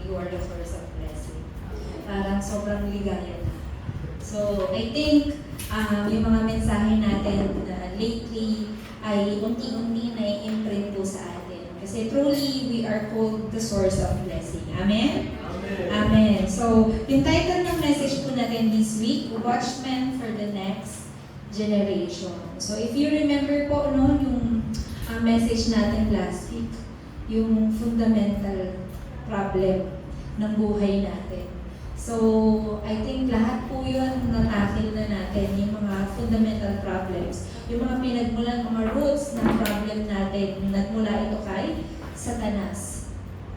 you are the source of blessing. Parang sobrang ligaya na. So, I think yung mga mensahe natin lately ay unti-unti na i-imprint po sa atin. Kasi truly, we are called the source of blessing. Amen? Amen. Amen. So, yung title ng message po natin this week, Watchmen for the Next Generation. So, if you remember po, no, yung message natin last week, yung fundamental problem ng buhay natin. So, I think lahat po yun natakil na natin, yung mga fundamental problems, yung mga pinagmulan, mga roots ng problem natin, nagmula ito kay Satanas.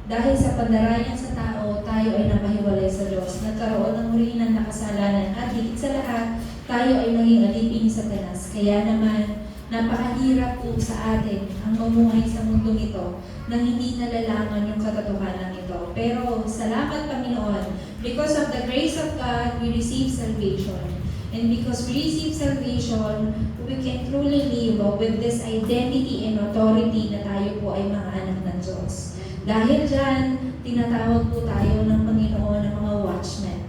Dahil sa pandarayan sa tao, tayo ay napahiwalay sa Diyos, nagkaroon ng muli ng nakasalanan, at higit sa lahat, tayo ay naging alipin ni Satanas. Kaya naman, napakahirap po sa atin ang mamuhay sa mundong ito nang hindi nalalaman yung katotohanan ito. Pero salamat Panginoon, because of the grace of God, we receive salvation. And because we receive salvation, we can truly live with this identity and authority na tayo po ay mga anak ng Diyos. Dahil dyan, tinatawag po tayo ng Panginoon ng mga watchmen.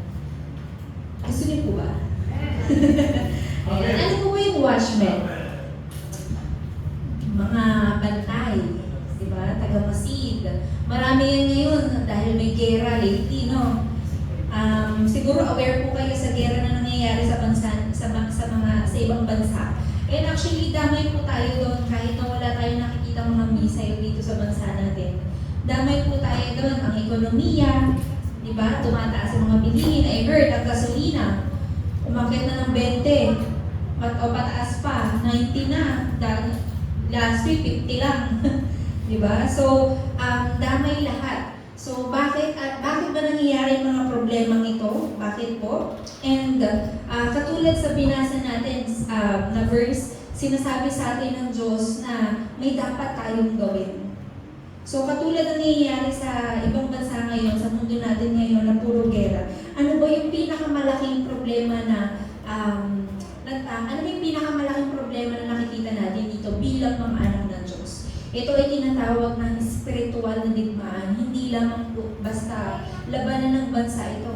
Gusto niyo po ba? Ayan. Ano po ba yung watchmen? Mga bantay, di ba? Taga-masid. Marami yan ngayon dahil may gera lately, no? Siguro aware po kayo sa gera na nangyayari sa bansa, sa ibang bansa. And actually, damay po tayo doon kahit na wala tayong nakikita mga misail dito sa bansa natin. Damay po tayo doon, ang ekonomiya, di ba? Tumataas ang mga bilihin. I heard, ang gasolina, umakit na ng 20, o pataas pa, 90 na. Last week, 50 lang. Di ba? So, damay lahat. So, bakit ba nangyayari mga problemang ito? Bakit po? And katulad sa binasa natin na verse, sinasabi sa atin ng Diyos na may dapat tayong gawin. So, katulad ng nangyayari sa ibang bansa ngayon, sa mundo natin ngayon na puro gera, ano ba yung pinakamalaking problema na ano yung pinakamalaking problema na nakikita natin dito bilang mga anak ng Diyos? Ito ay tinatawag ng spiritual na digmaan, hindi lamang basta labanan ng bansa ito.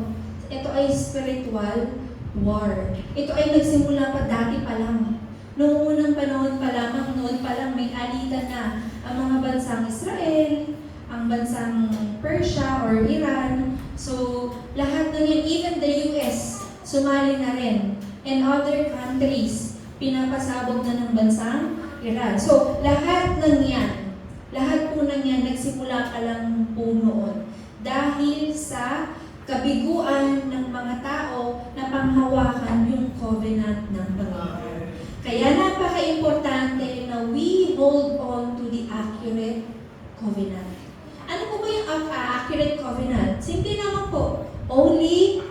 Ito ay spiritual war. Ito ay nagsimula pa dati pa lang. Noong unang panahon pa lamang, noon pa lang may alitan na ang mga bansang Israel, ang bansang Persia or Iran. So, lahat ng yan, even the US, sumali na rin. And other countries, pinapasabog na ng bansang Iran. So, lahat po ng yan, nagsimula pa lang po noon. Dahil sa kabiguan ng mga tao na panghawakan yung covenant ng Panginoon. Kaya napaka-importante na we hold on to the accurate covenant. Ano po ba yung accurate covenant? Simple naman po. Only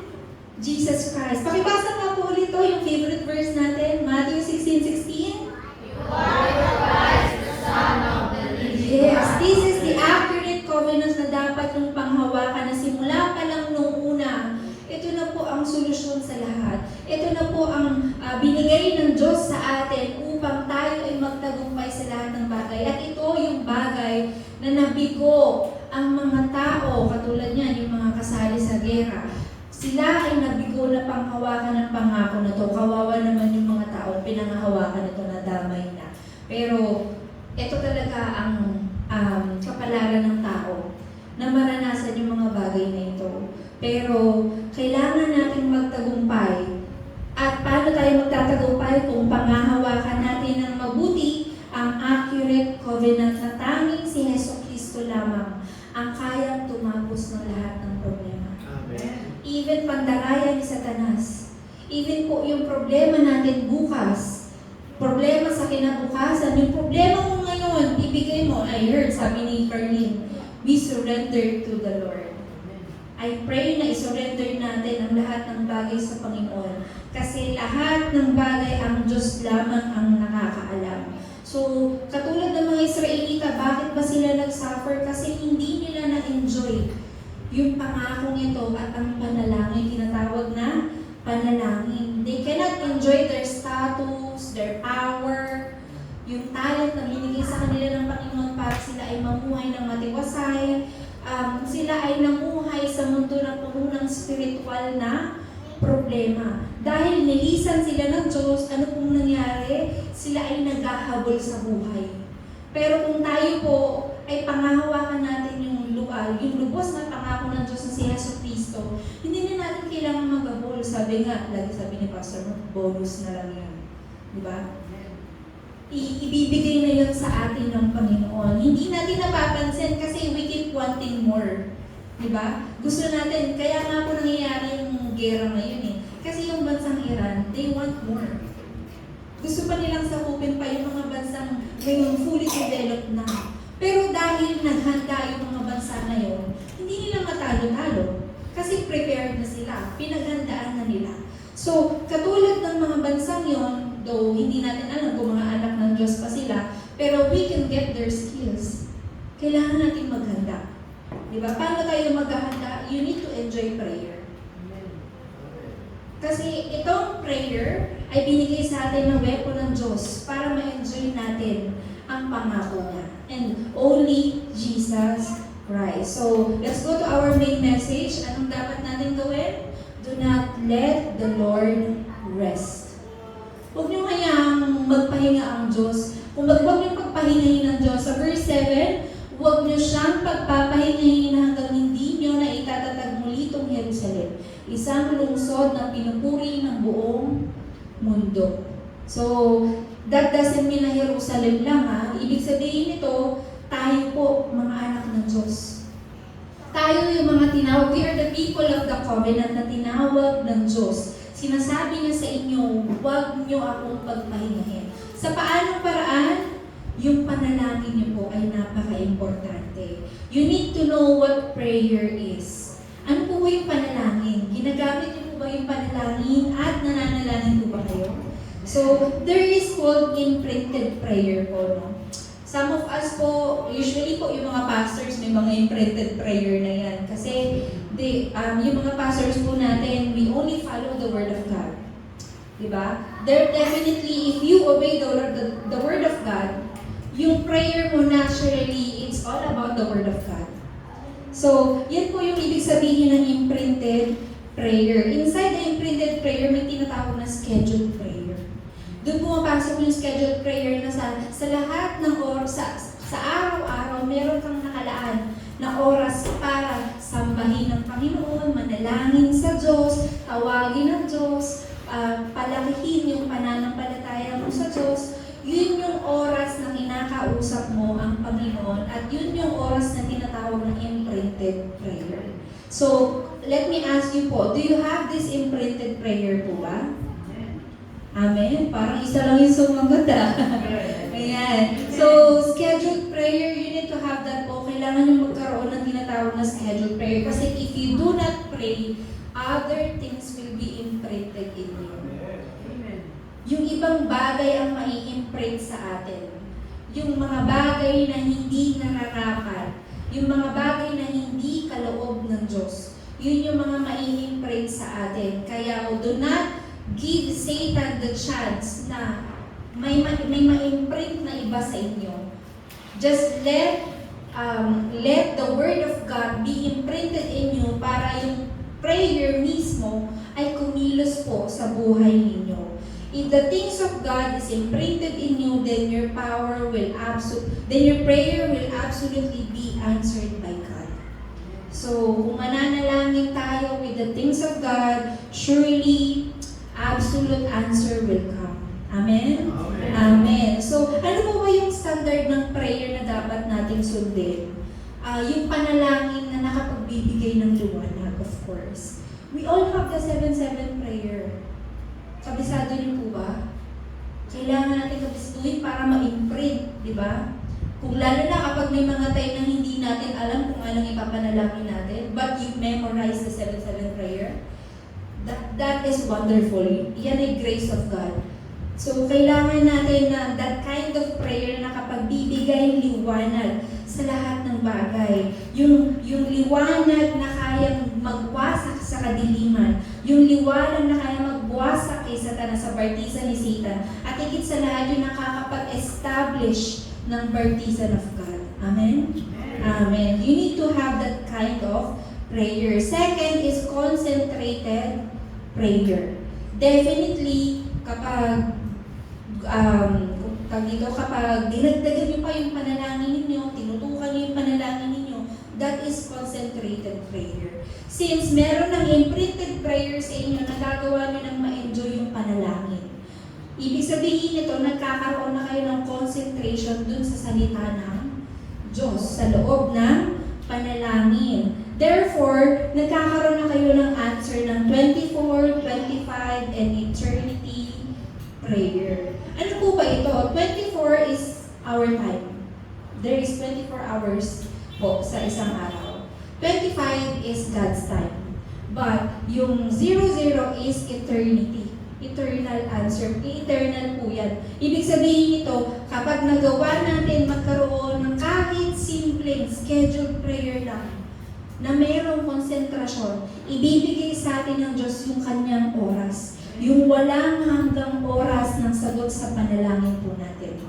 Jesus Christ. Pakibasa nga po ulit yung favorite verse natin, Matthew 16:16. You are the Christ, the Son of the living God. Yes, this is the accurate covenant na dapat yung panghawakan na simula pa lang nung una. Ito na po ang solusyon sa lahat. Ito na po ang binigay ng Diyos sa atin upang tayo ay magtagumpay sa lahat ng bagay. At ito yung bagay na nabigo ang mga tao, katulad niyan, yung mga kasali sa gera. Sila ay nabigo na panghawakan ng pangako na to. Kawawa naman yung mga tao, pinanghawakan ito na damay na. Pero ito talaga ang kapalaran ng tao na maranasan yung mga bagay na ito. Pero kailangan natin magtagumpay. At paano tayo magtatagumpay kung panghahawakan natin ng mabuti ang accurate covenant na tanging si Jesucristo lamang ang kayang tumapos ng lahat ng problema. Amen. Even pandarayan ni Satanas. Even po yung problema natin bukas, problema sa kinabukasan, yung problema mo ngayon, ibigay mo. I heard, sabi ni Carlene, we surrender to the Lord. I pray na isurrender natin ang lahat ng bagay sa Panginoon. Kasi lahat ng bagay ang Diyos lamang ang nakakaalam. So, katulad ng mga Israelita, bakit ba sila nag-suffer? Kasi hindi nila na-enjoy yung pangakong ito at ang panalangin, tinatawag na panalangin. They cannot enjoy their status, their power, yung talent na binigay sa kanila ng Panginoon para sila ay mamuhay ng matiwasay, sila ay namuhay sa mundo na puno ng spiritual na problema. Dahil nilisan sila ng Diyos, ano pong nangyari? Sila ay naghahabol sa buhay. Pero kung tayo po ay pangahawakan natin yung lubos na pangako ng Diyos na si Yesu Cristo, hindi na natin kailangan maghabol. Sabi nga, lagi sabi ni Pastor, bonus na lang yan. Di ba? Ibibigay na yun sa atin ng Panginoon. Hindi natin napapansin kasi we keep wanting more. Diba? Gusto natin, kaya nga po nangyayari yung gera ngayon eh. Kasi yung bansang Iran, they want more. Gusto pa nilang sakupin pa yung mga bansang ngayon fully developed na. Pero dahil naghanda yung mga bansa na yun, hindi nila matalo-talo. Kasi prepared na sila, pinaghandaan na nila. So, katulad ng mga bansang yon, though hindi natin alam kung mga anak ng Diyos pa sila, pero we can get their skills. Kailangan natin maghanda. Diba? Paano tayo maghahanda? You need to enjoy prayer. Kasi itong prayer ay binigay sa atin ng weapon ng Diyos para ma-enjoy natin ang pangako niya. And only Jesus Christ. So, let's go to our main message. Anong dapat natin gawin? Do not let the Lord rest. Huwag niyo hayaang magpahinga ang Diyos. Kung huwag niyo pagpahingahin ng Diyos. Sa verse 7, huwag niyo siyang pagpapahingahin hanggang hindi niyo na itatatag muli itong Jerusalem. Isang lungsod na pinupuri ng buong mundo. So, that doesn't mean na Jerusalem lang ha. Ibig sabihin nito, tayo po mga anak ng Diyos. Tayo yung mga tinawag. We are the people of the covenant na tinawag ng Diyos. Sinasabi niya sa inyo, huwag niyo akong pagpahingahin. Sa paanong paraan? Yung panalangin niyo po ay napaka-importante. You need to know what prayer is. Ano po yung panalangin? Ginagamit niyo po ba yung panalangin at nananalangin po ba kayo? So, there is called imprinted prayer po, no? Some of us po, usually po yung mga pastors may mga imprinted prayer na yan. Kasi yung mga pastors po natin, we only follow the Word of God. Diba? There definitely, if you obey the Word of God, yung prayer mo naturally, it's all about the Word of God. So, yan po yung ibig sabihin ng imprinted prayer. Inside the imprinted prayer, may tinatawag na scheduled prayer. Doon pumapasok yung scheduled prayer na sa lahat ng oras, sa araw-araw, meron kang nakalaan na oras para sambahin ng Panginoon, manalangin sa Diyos, tawagin ng Diyos, palakihin yung pananampalataya mo sa Diyos. Yun yung oras na kinakausap mo ang Panginoon at yun yung oras na tinatawag ng imprinted prayer. So, let me ask you po, do you have this imprinted prayer po ba? Amen? Parang isa lang yung sumagot Ayan. So, scheduled prayer, you need to have that po. Kailangan yung magkaroon ng tinatawag na scheduled prayer. Kasi if you do not pray, other things will be imprinted in you. Yung ibang bagay ang mai-imprint sa atin. Yung mga bagay na hindi nararapat. Yung mga bagay na hindi kaloob ng Diyos. Yun yung mga mai-imprint sa atin. Kaya do not give Satan the chance na may ma-imprint na iba sa inyo. Just let the Word of God be imprinted in you para yung prayer mismo ay kumilos po sa buhay ninyo. If the things of God is imprinted in you, then your prayer will absolutely be answered by God. So, kung mananalangin tayo with the things of God, surely absolute answer will come. Amen? Amen. Amen. So, ano po ba yung standard ng prayer na dapat nating sundin? Yung panalangin na nakapagbibigay ng liwanag, of course. We all have the 7-7 prayer. Kabisado niyo po ba? Kailangan natin kabisatuhin para ma-imprint, di ba? Kung lalo na kapag may mga time na hindi natin alam kung anong ipapanalangin natin, but you memorize the 7-7 prayer, that is wonderful. Yan ay grace of God. So, kailangan natin na that kind of prayer na nakapagbibigay liwanag sa lahat ng bagay. Yung liwanag na kayang magwasak sa kadiliman. Yung liwanag na kayang magwasak kay Satanas sa bartisan ni Satan. At higit sa lahat yung nakakapag-establish ng bartisan of God. Amen? Amen. You need to have that kind of prayer. Second is concentrated prayer. Definitely, kapag kapag dinagdagan niyo pa yung panalangin ninyo, tinutukan niyo yung panalangin ninyo, that is concentrated prayer. Since meron ng imprinted prayer sa inyo, nagagawa niyo ng ma-enjoy yung panalangin. Ibig sabihin nito, nagkakaroon na kayo ng concentration dun sa salita ng Diyos, sa loob ng panalangin. Therefore, nagkakaroon na kayo ng answer ng 24, 25, and eternity prayer. Ano po ba ito? 24 is our time. There is 24 hours po sa isang araw. 25 is God's time. But yung 00 is eternity. Eternal answer. Eternal po yan. Ibig sabihin nito, kapag nagawa natin magkaroon ng kahit simpleng scheduled prayer lang, na mayroong konsentrasyon, ibibigay sa atin ng Diyos yung kanyang oras. Yung walang hanggang oras ng sagot sa panalangin po natin.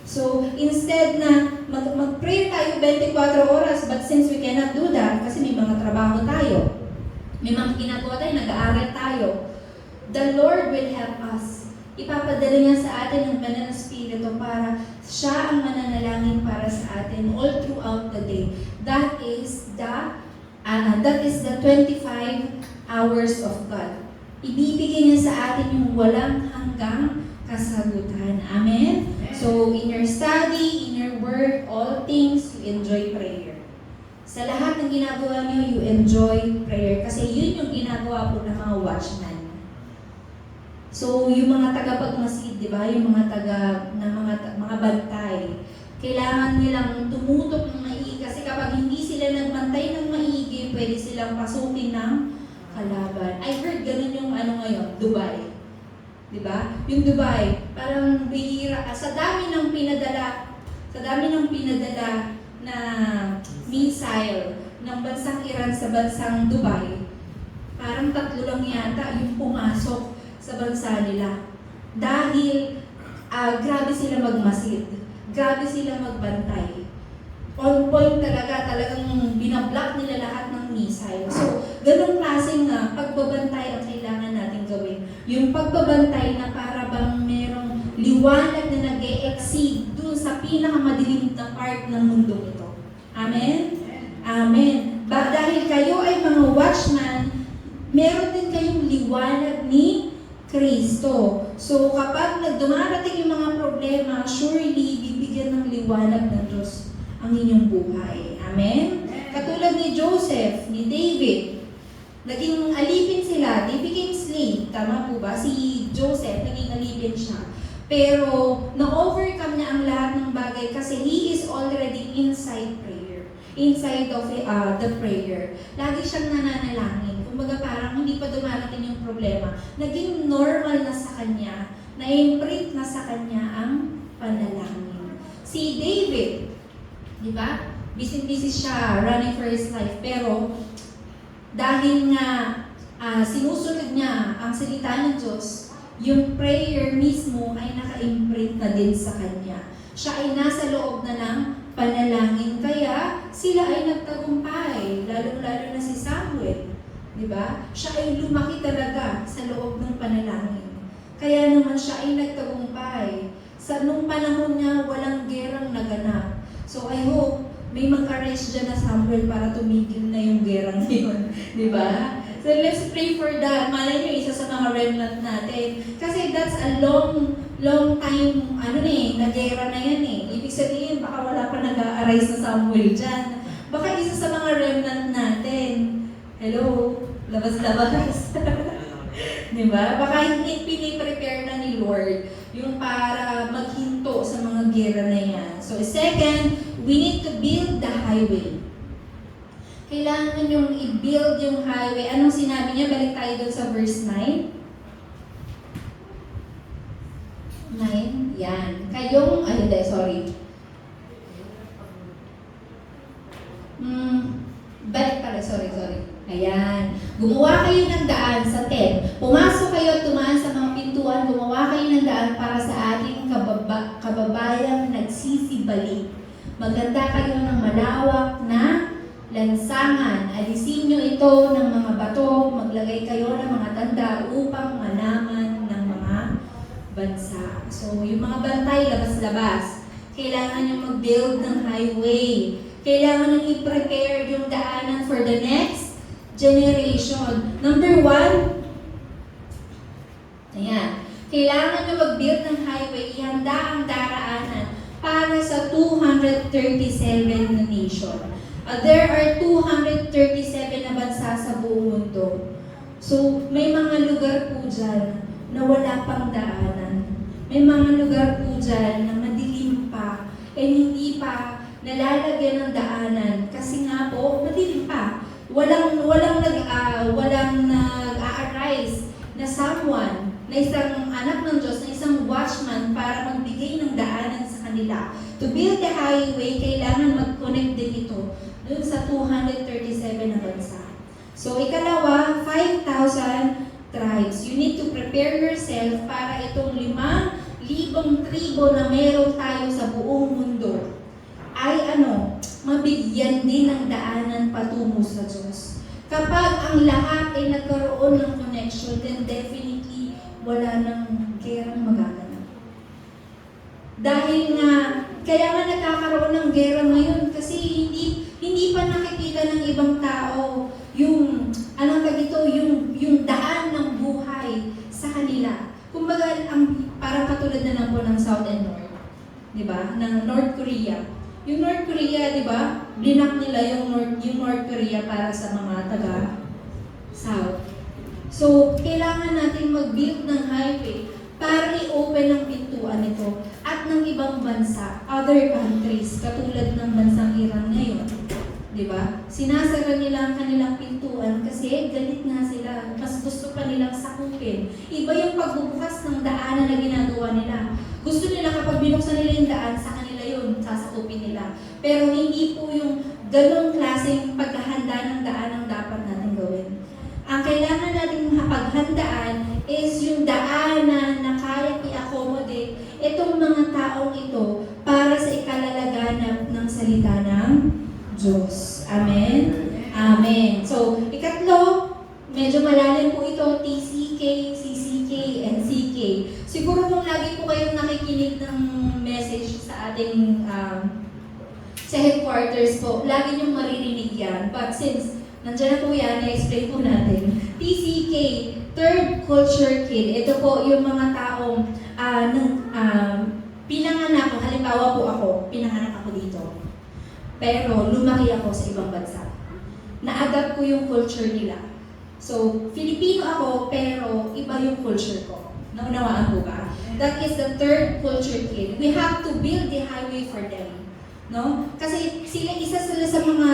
So, instead na mag-pray tayo 24 oras, but since we cannot do that, kasi may mga trabaho tayo, may mga ginagawa tayo, nag-aaral tayo, the Lord will help us. Ipapadala niya sa atin ang banal na Espiritu para siya ang mananalangin para sa atin all throughout the day. That is the 25 hours of God. Ibibigay niya sa atin yung walang hanggang kasagutan. Amen? So, in your study, in your work, all things, you enjoy prayer. Sa lahat ng ginagawa niyo, you enjoy prayer. Kasi yun yung ginagawa po ng mga watchman. So, yung mga tagapagmasid, di ba? Yung mga mga bantay, kailangan nilang tumutok ng maigi. Kasi kapag hindi sila nagbantay ng maigi, pwede silang pasukin ng kalaban. I heard ganun yung ngayon, Dubai. Di ba? Yung Dubai, parang bihira. Sa dami ng pinadala na missile ng bansang Iran sa bansang Dubai, parang 3 lang yata yung pumasok sa bansa nila. Dahil grabe sila magmasid. Grabe sila magbantay. On point talagang binablock nila lahat ng missile. So, ganong klaseng pagbabantay ang kailangan natin gawin. Yung pagbabantay na para bang merong liwanag na nag-e-exceed dun sa pinakamadilim na part ng mundo ito. Amen? Amen. Dahil kayo ay mga watchman, meron din kayong liwanag ni Kristo. So, kapag dumarating yung mga problema, surely bibigyan ng liwanag ng Diyos ang inyong buhay. Amen? Katulad ni Joseph, ni David, naging alipin sila, they became slave. Tama po ba? Si Joseph, naging alipin siya. Pero, na-overcome niya ang lahat ng bagay kasi he is already inside prayer. Inside of the prayer. Lagi siyang nananalangin. Kumbaga parang hindi pa dumarating yung problema. Naging normal na sa kanya, na-imprint na sa kanya ang panalangin. Si David, di ba? Busy siya, running for his life. Pero, dahil nga sinusunod niya ang salita ng Diyos, yung prayer mismo ay naka-imprint na din sa kanya. Siya ay nasa loob na ng panalangin. Kaya, sila ay nagtagumpay. Lalo-lalo na si Samuel. Diba? Siya ay lumaki talaga sa loob ng panalangin. Kaya naman siya ay nagtagumpay. Nung panahon niya, walang gerang naganap. So I hope may mag-arrest dyan na Samuel para tumigil na yung gerang yun. Diba? So let's pray for that. Malay nyo, isa sa mga remnant natin. Kasi that's a long time, na gera na yan eh. Ibig sabihin, baka wala pa nag-a-arise na Samuel dyan. Baka isa sa mga remnant natin. Hello? Labas-labas. Diba? Baka hindi piniprepare na ni Lord yung para maghinto sa mga gera na yan. So, second, we need to build the highway. Kailangan yung i-build yung highway. Anong sinabi niya? Balik tayo doon sa verse 9. 9? Yan. Kayong, balik pala, sorry. Ayan. Gumawa kayo ng daan sa tent. Pumasok kayo at tumaan sa mga pintuan. Gumawa kayo ng daan para sa ating kababayang nagsisibalik. Maganda kayo ng malawak na lansangan. Alisin nyo ito ng mga bato, maglagay kayo ng mga tanda upang malaman ng mga bansa. So, yung mga bantay, labas-labas. Kailangan nyo mag-build ng highway. Kailangan nyo i-prepare yung daanan for the next generation. Number 1, ayan. Kailangan nyo mag-build ng highway, ihanda ang daraanan para sa 237 na nation. There are 237 na bansa sa buong mundo. So, may mga lugar po dyan na wala pang daanan. May mga lugar po dyan na madilim pa, hindi pa nalalagyan ng daanan. Kasi nga po, madilim pa. Walang nag-a-arise na someone, na isang anak ng Diyos, na isang watchman para magbigay ng daanan sa kanila. To build the highway, kailangan mag-connect din ito dun sa 237 na bansa. So, ikalawa, 5,000 tribes. You need to prepare yourself para itong 5,000 tribo na meron tayo sa buong mundo ay mabigyan din ng daanan patungo sa Diyos. Kapag ang lahat ay nagkaroon ng connection, then definitely wala nang gerang magaganap. Dahil nga, kaya nga nagkakaroon ng gera ngayon kasi hindi pa nakikita ng ibang tao yung yung daan ng buhay sa kanila. Kumbaga, parang katulad na lang po ng South and North. 'Di ba? Ng North Korea. Yung North Korea, 'di ba? Blinak nila yung North Korea para sa mga taga South. So, kailangan natin mag-build ng highway para i-open ang pintuan nito at ng ibang bansa, other countries, katulad ng bansang Iran ngayon. Diba? Sinasara nila ang kanilang pintuan kasi galit nga sila. Mas gusto pa nilang sakupin. Iba yung pagbubukas ng daanan na ginagawa nila. Gusto nila kapag binuksan nila yung daan, sa kanila yun, sasakupin nila. Pero hindi po yung ganong klaseng paghahanda ng daan ang dapat natin gawin. Ang kailangan natin paghandaan is yung daanan na kaya i-accommodate itong mga taong ito para sa ikalalaganap ng salita ng Diyos. Amen? Amen. So, ikatlo, medyo malalim po ito, TCK, CCK, and CK. Siguro kung lagi po kayong nakikinig ng message sa ating sa headquarters po, lagi niyong maririnig yan. But since nandiyan na po yan, i-explain po natin. TCK, Third Culture Kid. Ito po yung mga taong pinanganak ko. Halimbawa po ako, pinanganak ako dito. Pero lumaki ako sa ibang bansa. Na-adapt ko yung culture nila. So, Filipino ako, pero iba yung culture ko. Naunawaan po ba? That is the third culture kid. We have to build the highway for them. No? Kasi isa sila sa mga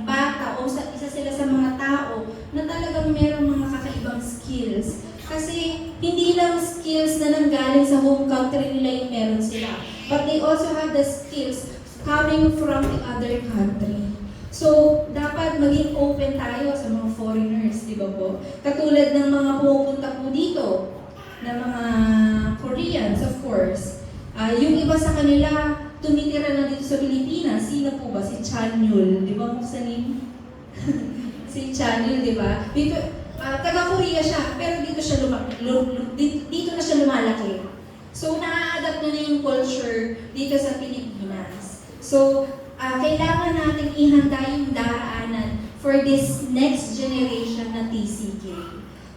bata o isa sila sa mga tao na talagang merong mga kakaibang skills. Kasi hindi lang skills na nanggaling sa home country nila yung meron sila. But they also have the skills coming from the other country. So, dapat maging open tayo sa mga foreigners, di ba po? Katulad ng mga pumupunta po dito, ng mga Koreans, of course. Yung iba sa kanila, tumitira na dito sa Pilipinas. Sino po ba? Si Chanyul. Di ba mo sa name? Si Chanyul, di ba? Dito, taga-Korea siya, pero dito na siya lumalaki. So, na-adapt na yung culture dito sa Pilipinas. So, kailangan natin ihanda yung daanan for this next generation na TCK.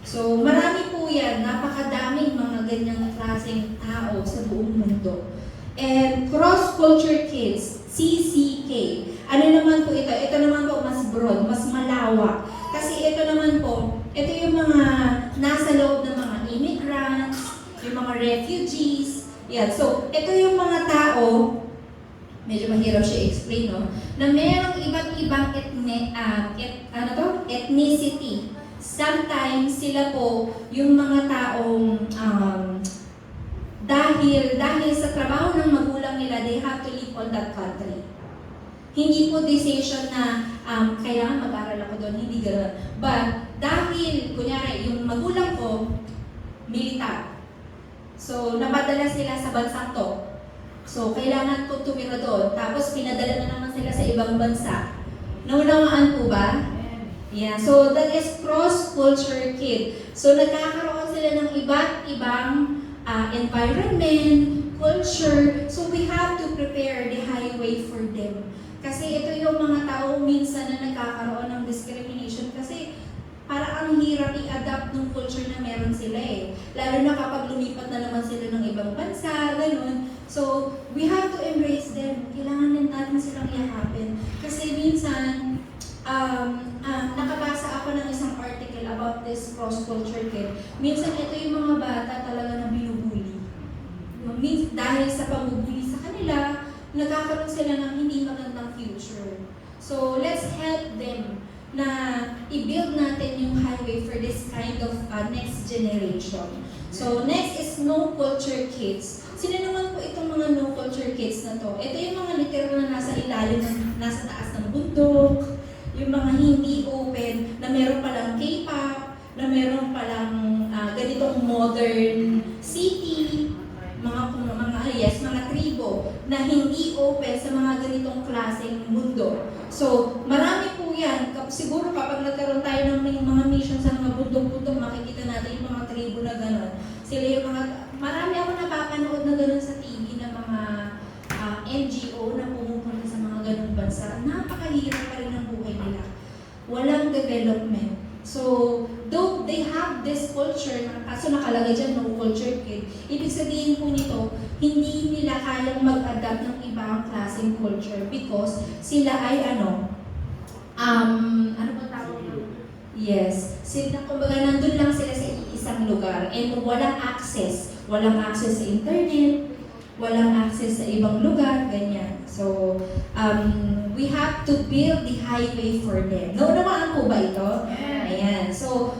So, marami po yan. Napakadaming mga ganyang klaseng tao sa buong mundo. And cross-culture kids, CCK. Ano naman po ito? Ito naman po mas broad, mas malawak. Kasi ito naman po, ito yung mga nasa loob ng mga immigrants, yung mga refugees. Yan. So, ito yung mga tao, medyo mahirap siya explain, no? Na merong iba't ibang ethnicity. Sometimes sila po yung mga taong dahil sa trabaho ng magulang nila, they have to live on that country. Hindi po decision na kailangan mag-aral ako doon, hindi gano'n. But dahil, kunyari, yung magulang ko, militar. So, napadala sila sa bansang to. So, kailangan ko tumira doon. Tapos, pinadala na naman sila sa ibang bansa. Naunawaan po ba? Yeah, so that is cross-culture kid. So nagkakaroon sila ng iba't ibang environment, culture. So we have to prepare the highway for them. Kasi ito yung mga tao minsan na nagkakaroon ng discrimination kasi para ang hirap i-adapt ng culture na meron sila eh. Lalo na kapag lumipat na naman sila ng ibang bansa, ganun. So, we have to embrace them. Kailangan din natin silang yakapin. Kasi minsan, nakabasa ako ng isang article about this cross-culture kid. Minsan ito yung mga bata talaga na binubuli. Dahil sa pambubuli sa kanila, nagkakaroon sila ng hindi magandang future. So, let's help them na i-build natin yung highway for this kind of next generation. So, next is no culture kids. Sino naman po itong mga no culture kids na to? Ito yung mga literal na nasa ilalim, nasa taas ng bundok, yung mga hindi open, na meron palang K-pop, na meron palang ganitong modern city, mga tribo na hindi open sa mga ganitong klaseng mundo. So, marami po yan. Siguro kapag nagkaroon tayo ng mga mission sa mga bundok-bundok, makikita natin yung mga tribo na gano'n. Sila yung marami ako napapanood na gano'n sa TV na mga NGO na pumupunta sa mga gano'ng bansa. Napakahirap pa rin ang buhay nila. Walang development. So, though they have this culture, kaso nakalagay dyan, no culture kid, ibig sabihin po nito, hindi nila kayang mag-adapt ng ibang klaseng culture because sila ay ano ba tawag mo? Yes. Sila, kumbaga, nandun lang sila sa isang lugar and walang access sa internet, walang access sa ibang lugar, ganyan. So, we have to build the highway for them. Naunawaan po ba ito? Ayan. So,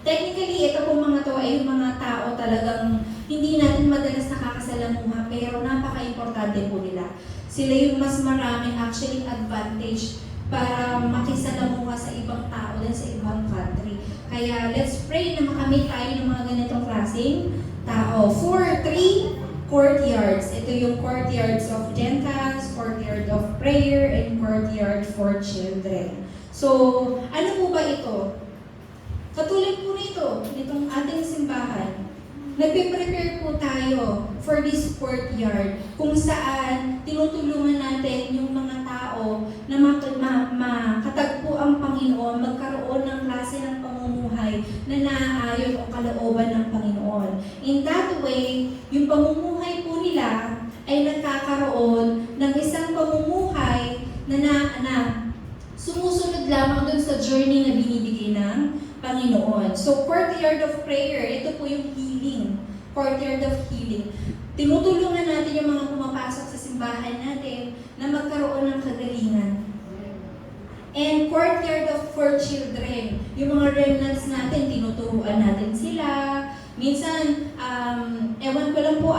technically, ito po mga to ay mga tao talagang hindi natin madalas nakakasalamuha pero napaka-importante po nila. Sila yung mas maraming actually advantage para makisalamuha sa ibang tao din sa ibang country. Kaya let's pray na makamit tayo ng mga ganitong klaseng tao. 3 courtyards. Ito yung courtyards of Gentiles, courtyard of prayer, and courtyard for children. So, ano po ba ito? Katulad po nitong ating simbahan. Nagpe-prepare po tayo for this courtyard kung saan tinutulungan natin yung mga tao na makatagpo ang Panginoon, magkaroon ng klase ng pamumuhay na naaayon o kalooban ng Panginoon. In that way, yung pamumuhay po nila ay nagkakaroon ng isang pamumuhay na sumusunod lamang dun sa journey na binibigay ng Panginoon. So, courtyard of prayer, ito po yung healing. Courtyard of healing. Tinutulungan natin yung mga pumapasok sa simbahan natin na magkaroon ng kagalingan. And courtyard of for children. Yung mga remnants natin, tinuturuan natin sila. Minsan, ewan ko lang po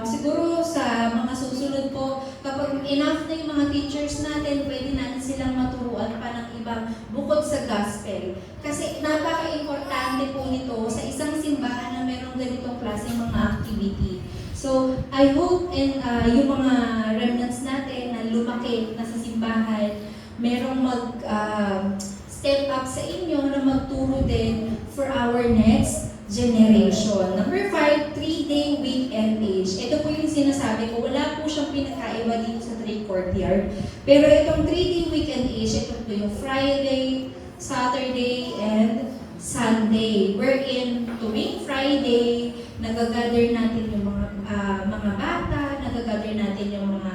siguro sa mga susunod po, kapag enough na yung mga teachers natin, pwede natin silang maturuan pa ng ibang bukod sa gospel. Kasi napaka-importante po nito sa isang simbahan na merong ganitong klaseng mga activity. So, I hope yung mga remnants natin na lumaki na sa simbahan, merong step up sa inyo na magturo din for our next generation. Number 5, 3-day weekend age. Ito po yung sinasabi ko, wala po siyang pinakaiba dito sa 3 courtyard. Pero itong 3-day weekend age, ito po yung Friday, Saturday, and Sunday. Wherein, tuwing Friday, nagagather natin yung mga bata, nagagather natin yung mga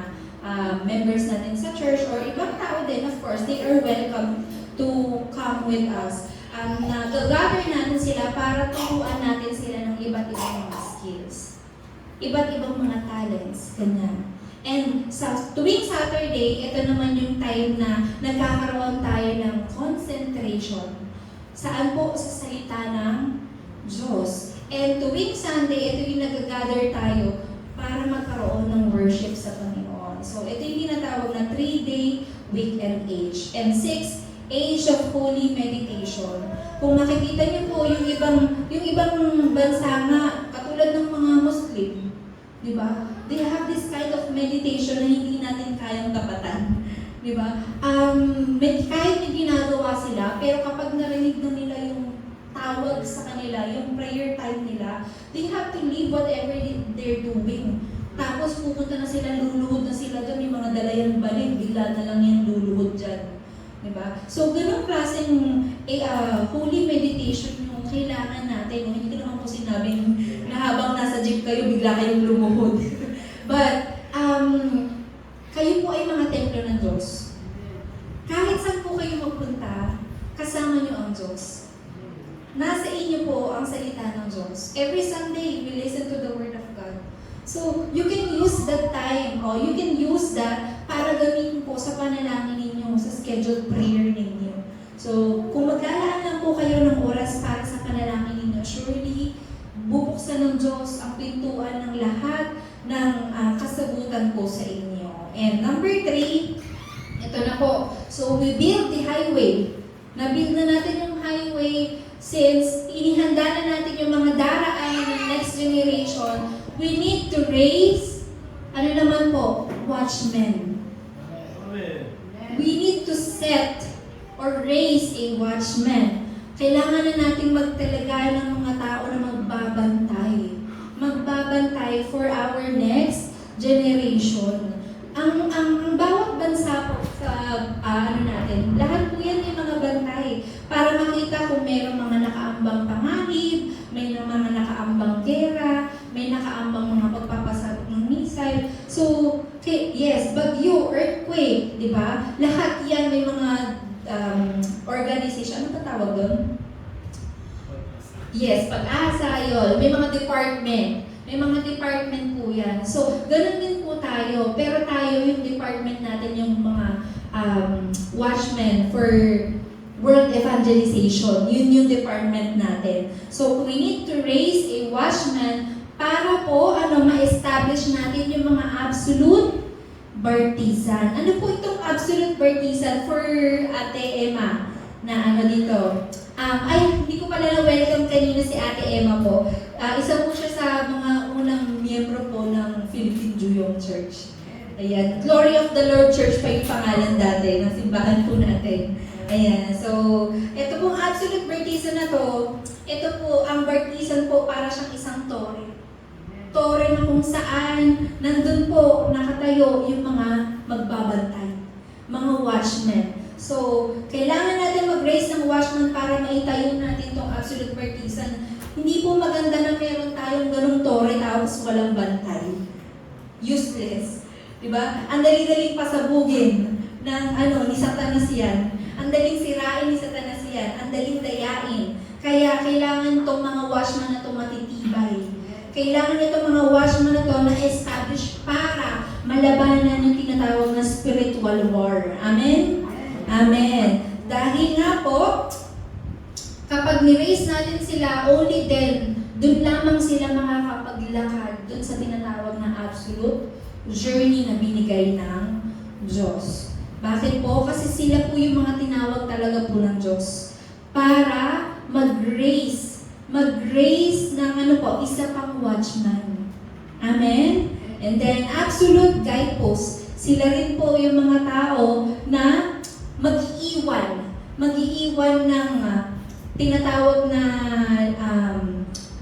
members natin sa church, or ibang tao din, of course, they are welcome to come with us. Nagagather natin sila para turuan natin sila ng iba't ibang mga skills. Iba't ibang mga talents, ganyan. And sa tuwing Saturday, ito naman yung time na nagkakaroon tayo ng concentration. Saan po? Sa salita ng Diyos. And tuwing Sunday, ito yung nagagather tayo para magkaroon ng worship sa Panginoon. So ito yung tinatawag na 3-day weekend age. And 6, age of holy meditation. Kung makikita niyo po yung ibang bansa nga, katulad ng mga Muslim, di ba? They have this kind of meditation na hindi natin kayang tapatan. Di ba? Kahit may ginagawa sila, pero kapag narinig na nila yung tawag sa kanila, yung prayer time nila, they have to leave whatever they're doing. Tapos pupunta na sila, luluhod na sila doon, yung mga dalayang balik, bigla na lang yung luluhod dyan. Diba? So, ganun klaseng holy meditation yung kailangan natin. Hindi ko naman po sinabing na habang nasa jeep kayo, bigla kayong lumuhod. But, kayo po ay mga templo ng Diyos. Kahit saan po kayo magpunta, kasama niyo ang Diyos. Nasa inyo po ang salita ng Diyos. Every Sunday, we listen to the Word of God. So, you can use that time, or you can use that para gamitin po sa panalangin ninyo, sa scheduled prayer ninyo. So, kung maglalaan lang po kayo ng oras para sa panalangin ninyo, surely, bubuksan ng Diyos ang pintuan ng lahat ng kasagutan po sa inyo. And number 3, ito na po. So, we build the highway. Na-build na natin yung highway since inihanda na natin yung mga daraan ng next generation. We need to raise, ano naman po, watchmen. We need to set or raise a watchman. Kailangan na nating magtalaga ng mga tao na magbabantay. Magbabantay for our next generation. Ang bawat bansa po sa natin, lahat po yan may mga bantay para makita kung mayroong mga nakaambang panganib, may mga nakaambang gera, may nakaambang mga pagpapasabog ng missile. So, yes, bagyo, earthquake, di ba? Lahat yan may mga organization. Ano tawag doon? Yes, pag-asa, yun. May mga department. May mga department po yan. So, ganun din po tayo. Pero tayo, yung department natin, yung mga watchmen for world evangelization. Yun yung department natin. So, we need to raise a watchman para po, ma-establish natin yung mga absolute bartisan. Ano po itong absolute bartisan for Ate Emma? Na dito. Hindi ko pala na-welcome kanina si Ate Emma po. Isa po siya sa mga unang miyembro po ng Philippine Juyong Church. Ayan. Glory of the Lord Church pa yung pangalan dati ng simbahan po natin. Ayan. So, ito pong absolute bartisan na to, ito po, ang bartisan po para siyang isang tore. Tore na kung saan nandun po nakatayo yung mga magbabantay, mga watchmen. So, kailangan natin mag-raise ng watchman para maitayo natin itong absolute partisan. Hindi po maganda na meron tayong ganung tore tapos walang bantay. Useless. Diba? Ang dali-daling pasabugin ng ni Satanas yan. Ang daling sirain ni Satanas yan. Ang daling dayain. Kaya kailangan itong mga watchman na ito matitibay. Kailangan itong mga watchman na ito na-establish para malabanan yung tinatawag na spiritual war. Amen? Amen. Dahil nga po, kapag ni-raise natin sila, only then, dun lamang sila makakapaglakad dun sa tinatawag na absolute journey na binigay ng Diyos. Bakit po? Kasi sila po yung mga tinawag talaga po ng Diyos para mag-raise ng isa pang watchman. Amen? And then, absolute guidepost. Sila rin po yung mga tao na mag-iiwan ng tinatawag na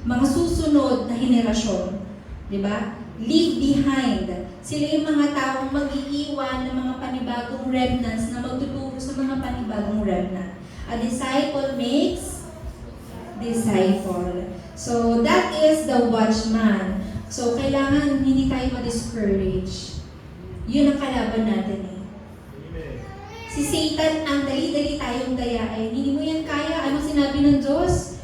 mga susunod na henerasyon. Diba? Leave behind. Sila yung mga taong mag-iiwan ng mga panibagong remnants na magtuturo sa mga panibagong remnant. A disciple makes disciple. So, that is the watchman. So, kailangan hindi tayo ma-discourage. Yun ang kalaban natin eh. Si Satan, ang dali-dali tayong dayain. Hindi mo yan kaya. Ano sinabi ng Diyos?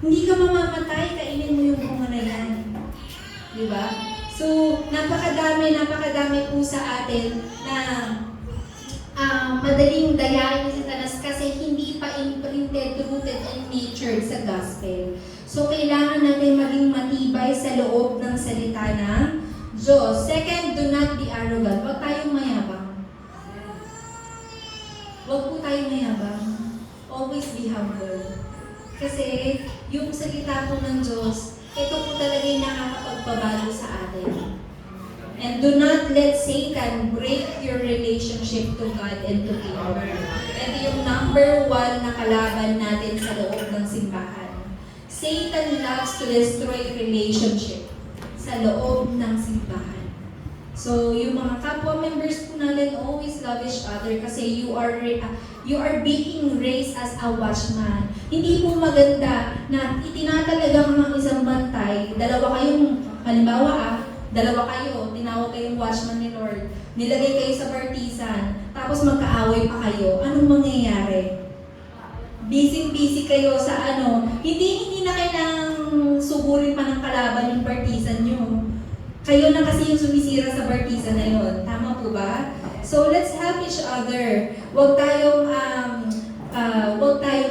Hindi ka mamamatay, kainin mo yung bunga na yan. Diba? So, napakadami po sa atin na madaling dayain ni Satanas kasi hindi pa imprinted, rooted, and natured sa gospel. So, kailangan natin maging matibay sa loob ng salita ng Diyos. Second, do not be arrogant. Huwag tayong mayabang. Huwag po tayong mayabang. Always be humble. Kasi yung salita po ng Diyos, ito po talaga yung nakakapagpabago sa atin. And do not let Satan break your relationship to God and to people. Ito yung number 1 na kalaban natin sa loob ng simbahan. Satan loves to destroy relationship sa loob ng simbahan. So, yung mga kapwa members po natin always love each other kasi you are being raised as a watchman. Hindi po maganda na itinatalagang ng isang bantay, dalawa kayong, halimbawa dalawa kayo, tinawag kayong watchman ni Lord, nilagay kayo sa partisan, tapos magkaaway pa kayo, anong mangyayari? Busy kayo sa hindi na kailangang sugurin pa ng kalaban yung partisan nyo. Kayo na kasi yung sumisira sa partisan na yun. Tama po ba? So let's help each other. Huwag tayong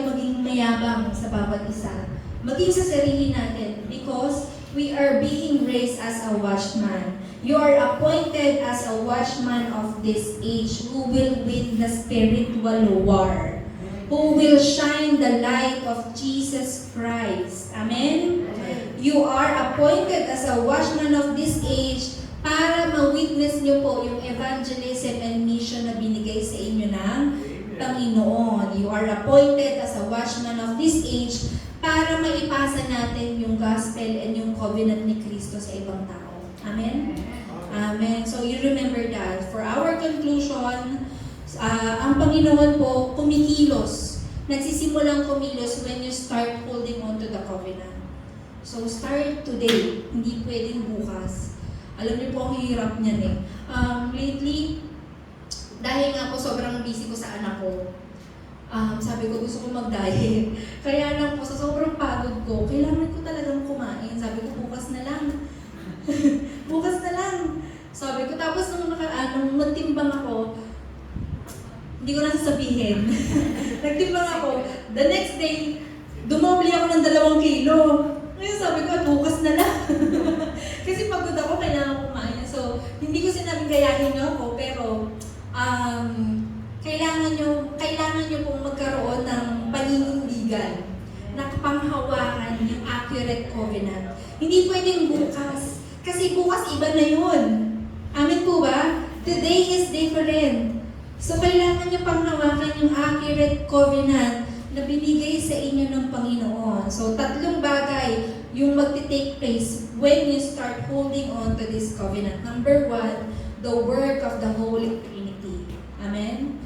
maging mayabang sa bawat isa. Maging sa sarili natin because we are being raised as a watchman. You are appointed as a watchman of this age who will win the spiritual war, who will shine the light of Jesus Christ. Amen? You are appointed as a watchman of this age para ma-witness nyo po yung evangelism and mission na binigay sa inyo ng Panginoon. You are appointed as a watchman of this age para maipasa natin yung gospel and yung covenant ni Kristo sa ibang tao. Amen? Amen. So you remember that. For our conclusion, ang Panginoon po kumikilos. Nagsisimulang kumilos when you start holding on to the covenant. So start today, hindi pwedeng bukas. Alam niyo po ang hirap niyan eh. Lately, dahil nga po sobrang busy ko sa anak ko, sabi ko gusto ko mag-diet. Kaya lang po sa sobrang pagod ko, kailangan ko talagang kumain. Sabi ko bukas na lang. Bukas na lang. Sabi ko, tapos nung magtimbang ako, hindi ko na sasabihin. Nagtimbang ako, the next day, dumobli ako ng 2 kilo. Ngayon sabi ko, bukas na lang. Kasi pagod ako, kailangan kumain. So, hindi ko sinabing gayahin niyo ako, pero kailangan nyo pong magkaroon ng paninindigan na panghawakan yung accurate covenant. Hindi pwedeng bukas. Kasi bukas iba na yun. Amen po ba? Today is different. So, kailangan nyo panghawakan yung accurate covenant na binigay sa inyo ng Panginoon. So, 3 bagay yung magti-take place when you start holding on to this covenant. Number 1, the work of the Holy Trinity. Amen?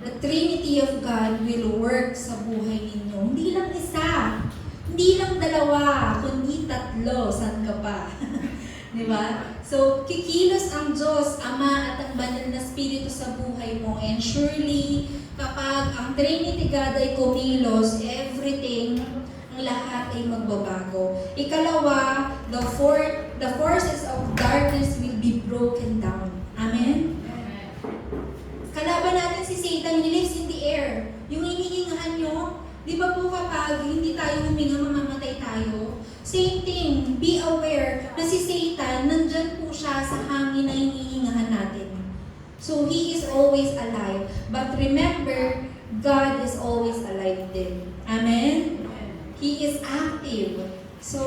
The Trinity of God will work sa buhay ninyo. Hindi lang isa, hindi lang 2, kundi 3. San ka pa? Diba? So, kikilos ang Diyos, Ama at ang Banal na Espiritu sa buhay mo. And surely, kapag ang Trinity God ay kumilos, everything, ang lahat ay magbabago. Ikalawa, the forces of darkness will be broken down. Amen? Kalaban natin si Satan, he lives in the air. Yung hinihingahan nyo, di ba po kapag hindi tayo huminga, mamamatay tayo? Same thing, be aware na si Satan, nandyan po siya sa hangin na hinihingahan natin. So, he is always alive. But remember, God is always alive din. Amen? He is active. So,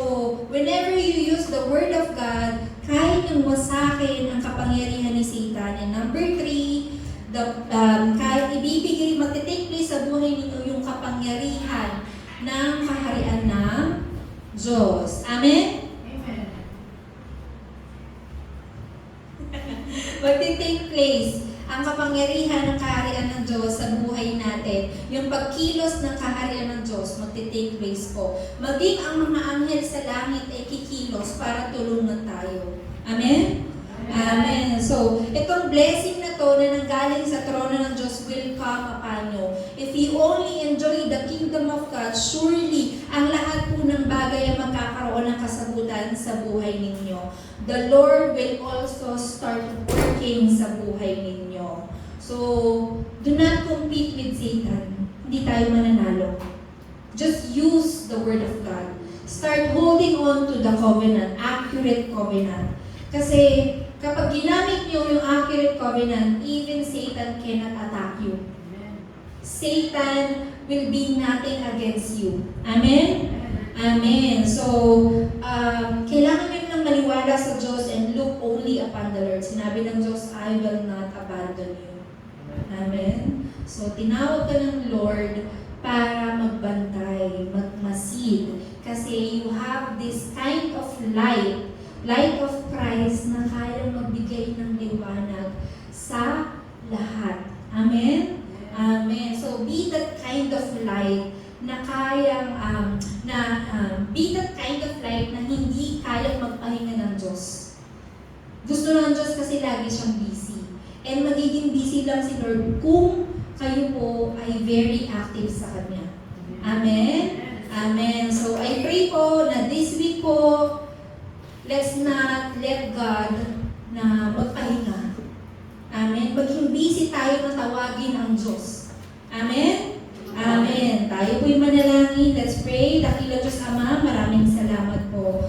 whenever you use the Word of God, kaya niyong wasakin ang kapangyarihan ni Satan. And number 3, kahit ibibigay, magte-take place sa buhay ninyo yung kapangyarihan ng kaharian ng Diyos. Amen? Amen. Magte-take place ang kapangyarihan ng kaharian ng Diyos sa buhay natin. Yung pagkilos ng kaharian ng Diyos, magte-take place po. Maging ang mga anghel sa langit ay kikilos para tulungan tayo. Amen? Amen. So, itong blessing na to na nanggaling sa trono ng Diyos will come upon you. If you only enjoy the kingdom of God, surely ang lahat po ng bagay ay magkakaroon ng kasagutan sa buhay ninyo. The Lord will also start working sa buhay ninyo. So, do not compete with Satan. Hindi tayo mananalo. Just use the Word of God. Start holding on to the covenant, accurate covenant. Kasi, kapag ginamit niyo yung accurate covenant, even Satan cannot attack you. Satan will be nothing against you. Amen? Amen. So, kailangan nyo nang maniwala sa Diyos and look only upon the Lord. sinabi ng Diyos, I will not abandon you. Amen? So, tinawag ka ng Lord para magbantay, magmasid. Kasi you have this kind of light of Christ na kayang magbigay ng liwanag sa lahat. Amen? Amen. So, be that kind of light na kayang, be that kind of light na hindi kayang magpahinga ng Diyos. Gusto ng Diyos kasi lagi siyang busy. And magiging busy lang si Lord kung kayo po ay very active sa Kanya. Amen? Amen. So, I pray po na this week po, let's not let God na magpahinga. Amen. Maging busy tayo na tawagin ang Diyos. Amen? Amen. Tayo po'y manalangin. Let's pray. Dakila Diyos Ama, maraming salamat po.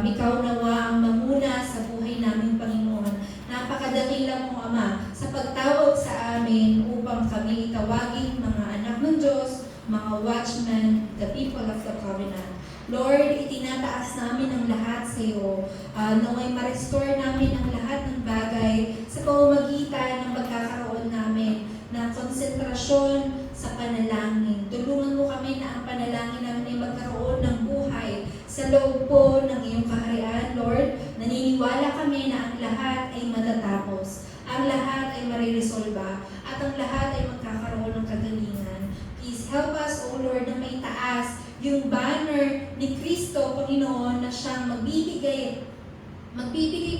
Ikaw nawa ang mamuna sa buhay namin, Panginoon. Napakadakila mo, Ama, sa pagtawag sa amin upang kami tawagin mga anak ng Diyos, mga watchmen, the people of the covenant. Lord, itinataas namin ang lahat sa iyo. Naway ma-restore namin ang lahat ng bagay sa pamamagitan ng pagkakaroon namin ng konsentrasyon sa panalangin. Tulungan mo kami na ang panalangin namin ay magkaroon ng buhay sa loob po ng iyong kaharian, Lord. Naniniwala kami na ang lahat ay matatapos, ang lahat ay mariresolba, at ang lahat ay magkakaroon ng kagalingan. Please help us, O Lord, na may taas yung banner ni Kristo, Panginoon, na siyang magbibigay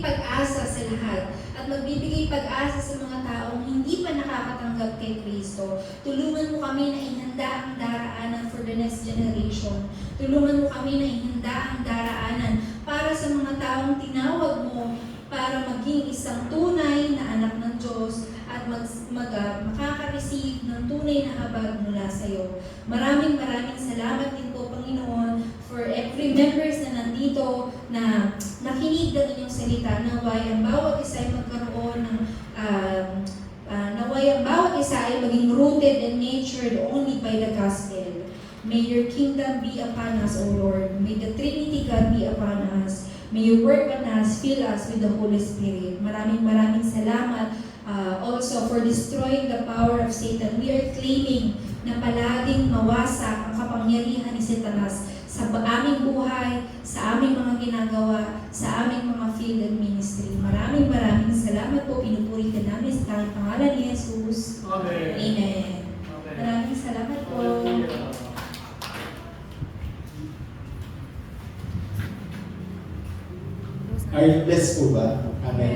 pag-asa sa lahat at magbibigay pag-asa sa mga taong hindi pa nakakatanggap kay Kristo. Tulungan mo kami na ihanda ang daraanan for the next generation. Tulungan mo kami na ihanda ang daraanan para sa mga taong tinawag mo para maging isang tunay na anak ng Diyos at makaka-receive ng tunay na habag mula sa iyo. Maraming salamat din po, Panginoon, for every members na nandito na nakinig ng inyong salita. Naway ang bawat isa ay magkaroon ng naway ang bawat isa ay maging rooted and nurtured only by the gospel. May your kingdom be upon us, O Lord. May the Trinity God be upon us. May you work on us, fill us with the Holy Spirit. Maraming salamat also for destroying the power of Satan. We are claiming na palaging mawasak ang kapangyarihan ni Satanas sa aming buhay, sa aming mga ginagawa, sa aming mga field and ministry. Maraming salamat po. Pinupuri ka namin sa tanging pangalan ni Jesus. Amen. Amen. Maraming salamat po. Are you blessed po ba? Amen.